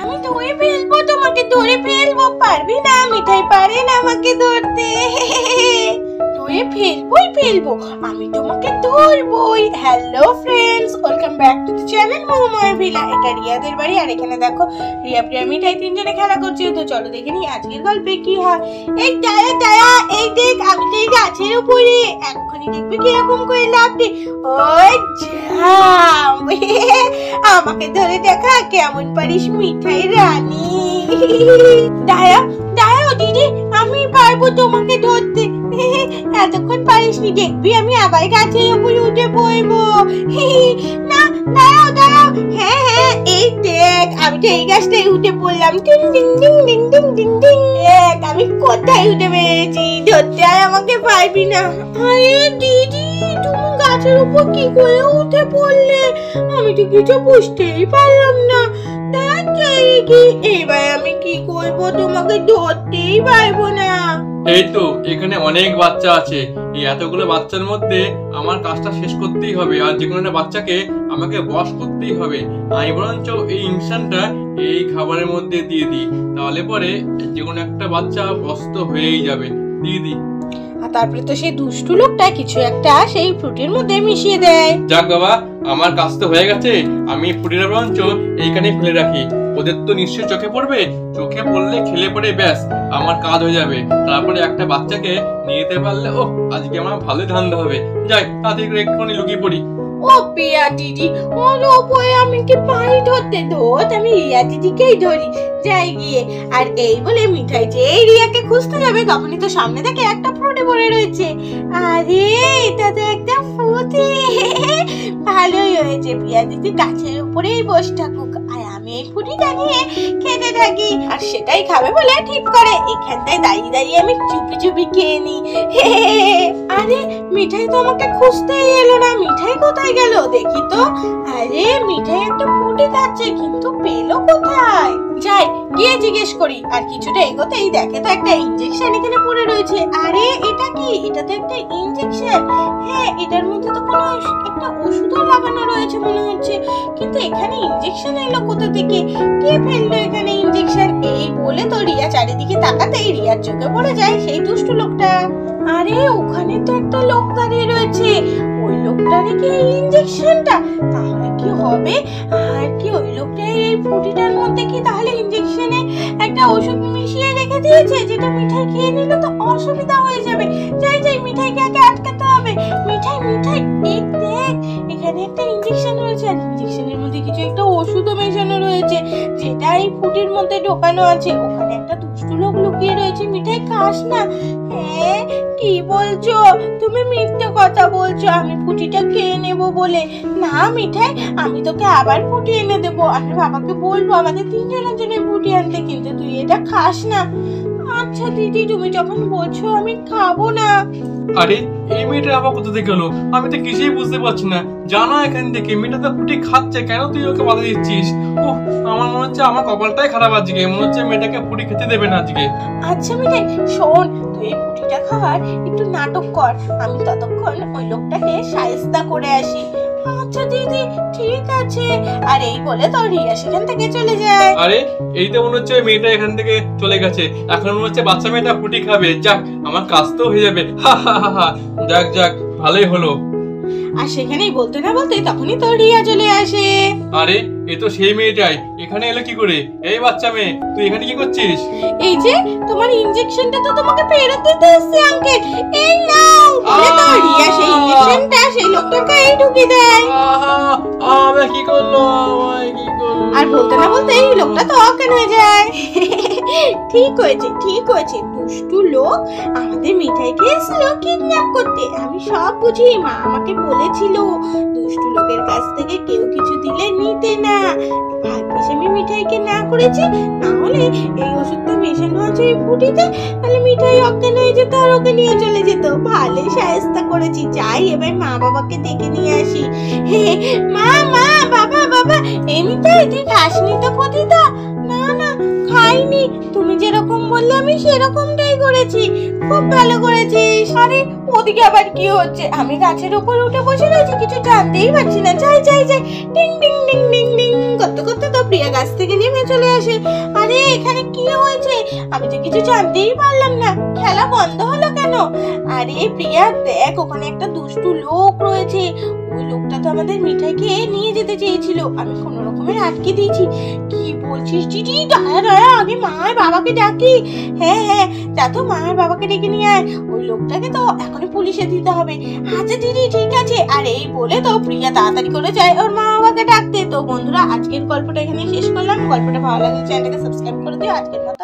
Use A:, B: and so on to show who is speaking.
A: আমি ধরে ফেলবো, তোমাকে ধরে ফেলবো। পারবি না? মিঠাই পারে না আমাকে ধরতে। ধরে ফেলবো, আমি তোমাকে ধরবই। Hello friends, welcome back to the channel Momomoy villa. এটা রিয়াদের বাড়ি, আর এখানে দেখো রিয়া প্রিয়া মিঠাই তিনজনে খেলা করছে। তো চলো দেখে নি আজকের গল্পে কি হয়। এই দায়া, এই দেখ, আমি তো এই গাছের উপরে। এক্ষুনি দেখবি কিরকম করে লাফটি। ওই জাম, আমাকে ধরে দেখা কেমন পারিস মিঠাই রানী। দায়া ও দিদি, আমি পারবো তোমাকে ধরতে। এতক্ষণ পারিসনি, দেখবি আমি আবার গাছের উপরে উঠে পড়বো। না, দাঁড়াও। হ্যাঁ, এই দেখ, আমি তো এই গাছটাই উঠে পড়লাম। টিং টিং টিং টিং টিং টিং টিং। দেখ আমি কোথায় উঠে পেরেছি, ধরতে আর আমাকে পারবি না। আরে দিদি, তুমি গাছের উপর কি করে উঠে পড়লে? আমি তো কিছু বুঝতেই পারলাম না। এবার আমি কি করবো? তোমাকে ধরতেই পারবো না।
B: এই তো এখানে অনেক বাচ্চা আছে, এই এতগুলো বাচ্চার মধ্যে আমার কাজটা শেষ করতেই হবে, আর যে কোনো একটা বাচ্চাকে আমাকে বশ করতেই হবে। আমি বরঞ্চ এই ইনজেকশনটা এই খাবারের মধ্যে দিয়ে দিই, তাহলে পরে যে কোনো একটা বাচ্চা বস্ত হয়েই যাবে। দিয়ে দিই।
A: আর তারপরে তো সেই দুষ্টু লোকটা কিছু একটা সেই ফ্রুটের মধ্যে মিশিয়ে দেয়।
B: যাক বাবা, আমার কাজ তো হয়ে গেছে। আমি ফ্রুটের বরঞ্চ এইখানে ফেলে রাখি, ওদের তো নিশ্চয়ই চোখে পড়বে। চোখে পড়লে খেলে পড়ে ব্যাস আমার কাজ হয়ে যাবে। তারপরে একটা বাচ্চাকে নিয়ে যেতে পারলে ও আজকে আমার ভালোই ধান্দা হবে। যাই তাড়াতাড়ি করে একটুখানি লুকিয়ে পড়ি।
A: ও প্রিয়া দিদি, ওর ওপরে আমি কি পারি ধরতে? ধর, আমি রিয়া দিদিকেই ধরি। যাই গিয়ে। আর এই বলে মিঠাই যে রিয়াকে খুঁজতে যাবে, তখনই তো সামনে থেকে একটা ফ্রুটি পড়ে রয়েছে। আরে এটা তো একটা ফ্রুটি। ভালোই হয়েছে, প্রিয়া দিদি গাছের উপরেই বসে থাকুক, আর আমি এই ফ্রুটিটা নিয়ে খেতে থাকি। আর সেটাই খাবে বলে ঠিক করে এখানটায় দাঁড়িয়ে আমি চুপি খেয়ে নি। আরে মিঠাই তো আমাকে খুঁজতেই এলো না। মিঠাই কোথায় গেল দেখি তো। আরে মিঠাই একটা ফ্রুটি খাচ্ছে, কিন্তু পেলো কোথায়? যাই গিয়ে জিজ্ঞেস করি। আর কিছুটা এগোতেই দেখে তো একটা ইনজেকশন এখানে পড়ে রয়েছে। আরে এটা কি? এটা তো একটা ইনজেকশন। হ্যাঁ, এটার মধ্যে তো কোনো একটা ওষুধও লাগানো রয়েছে মনে হচ্ছে, কিন্তু এখানে ইনজেকশন এলো কোথা থেকে? কে ফেললো এখানে ইনজেকশন? এই বলে তো রিয়া চারিদিকে তাকাতেই রিয়ার চোখে পড়ে যায় সেই দুষ্টু লোকটা। আরে ওখানে তো একটা লোক দাঁড়িয়ে রয়েছে, ওই লোকটা নাকি এই ইনজেকশনটা। তাহলে কি হবে? আর কি ওই লোকটা এই ফ্রুটিটার মধ্যে কি তাহলে ইনজেকশনে একটা ওষুধ মিশিয়ে রেখে দিয়েছে, যেটা মিঠাই খেয়ে নিলে তো অসুবিধা হয়ে যাবে। যাই মিঠাইকে আগে আটকাতে হবে। মিঠাই, এই দেখ, এখানে একটা ইনজেকশন রয়েছে, আর ইনজেকশনের মধ্যে কিছু একটা ওষুধও মেশানো রয়েছে, যেটা এই ফ্রুটির মধ্যে ঢোকানো আছে। ওখানে একটা দুষ্টু লোক লুকিয়ে রয়েছে। মিঠাই খাস না। হ্যাঁ, কি বলছো তুমি? মিথ্যে কথা বলছো আমি ফ্রুটিটা খেয়ে নেবো বলে। না মিঠাই, আমি তোকে আবার ফ্রুটি এনে দেবো। আমি বাবাকে বলবো আমাদের তিনজনের জন্য ফ্রুটি আনতে, কিন্তু তুই এটা খাস না। আচ্ছা দিদি, তুমি যখন বলছো আমি খাবো না।
B: আরে এই মেয়েটা আবার কোথা থেকে গেল? আমি তো কিছুই বুঝতে পারছি না। জানা এখান থেকে মেয়েটা তো ফুটি খাচ্ছে, কেন তুই ওকে বাধা দিচ্ছিস? আমার মনে হচ্ছে আমার কপালটাই খারাপ আজকে। মনে হচ্ছে মেয়েটাকে ফুটি খেতে দেবে না আজকে।
A: আচ্ছা মিঠাই শোন, তুই এই ফুটিটা খাওয়ার একটু নাটক কর, আমি ততক্ষণ ওই লোকটাকে শায়েস্তা করে আসি। আচ্ছা দিদি, ঠিক আছে। আর এই বলে তো রিয়া সেখান থেকে চলে যায়।
B: আরে এই তো মনে হচ্ছে মেয়েটা এখান থেকে চলে গেছে। এখন মনে হচ্ছে বাচ্চা মেয়েটা ফুটি খাবে। যাক, আমার কাজ তো হয়ে যাবে। যাক, ভালোই হলো।
A: আর সেখানেই বলতে না বলতে তখনই তো রিয়া চলে আসে।
B: আরে এ তো সেই মেয়েটাই। এখানে এলো কি করে? এই বাচ্চা মেয়ে, তুই এখানে কি করছিস?
A: এই যে তোমার ইনজেকশনটা তো তোমাকে ফেরত দিতে এসেছে আঙ্কেল, এই নাও। বলে তো রিয়া সেই ইনজেকশনটা সেই লোকটাকে এই ঢুকিয়ে দেয়।
B: আমি কি করলো?
A: আর বলতে না বলতে এই লোকটা তো অজ্ঞান হয়ে যায়। ঠিক হয়েছে, দুষ্টু লোক আমাদের মিঠাইকে এসেছিল কিডন্যাপ করতে। আমি সব বুঝি, মা আমাকে বলেছিল দুষ্টু লোকের কাছ থেকে কেউ কিছু দিলে নিতে না। ভাগ্যিস আমি মিঠাইকে না করেছি, না হলে এই ওষুধটা মেশানো আছে এই ফুটিতে, তাহলে মিঠাই অজ্ঞান হয়ে যেত আর ওকে নিয়ে চলে যেত। ভালোই শায়েস্তা করেছি। যাই এবার মা বাবাকে ডেকে নিয়ে আসি। মা, বাবা, এই মিঠাই তুই খাসনি তো ফুটিটা? না, খাইনি। তুমি যেরকম বললে আমি সেরকমটাই করেছি। খুব ভালো করেছিস। আরে ওদিকে আবার কি হচ্ছে? আমি গাছের উপর উঠে বসে রয়েছি, কিছু জানতেই পারছি না। যাই টিং টিং টিং টিং টিং, করতে করতে তো প্রিয়া গাছ থেকে নেমে চলে আসে। আরে এখানে কি হয়েছে, আমি তো কিছু জানতেই পারলাম না, খেলা বন্ধ হলো কেন? আরে প্রিয়া দেখ, ওখানে একটা দুষ্টু লোক রয়েছে, ওই লোকটা তো আমাদের মিঠাই খেয়ে নিয়ে যেতে চেয়েছিল, আমি কোনো রকমের আটকে দিয়েছি। কি বলছিস দিদি? দাঁড়া দাঁড়া, আগে মা আর বাবাকে ডাকি। হ্যাঁ হ্যাঁ, যা তো মা আর বাবাকে ডেকে নিয়ে আয়, ওই লোকটাকে তো এখনই পুলিশে দিতে হবে। আচ্ছা দিদি ঠিক আছে। আর এই বলে তো প্রিয়া তাড়াতাড়ি করে যায় ওর মা বাবাকে ডাকতে। তো বন্ধুরা, আজকের গল্পটা এখানে শেষ করলাম। গল্পটা ভালো লাগলে চ্যানেলটাকে সাবস্ক্রাইব করে দিও। আজকের মতো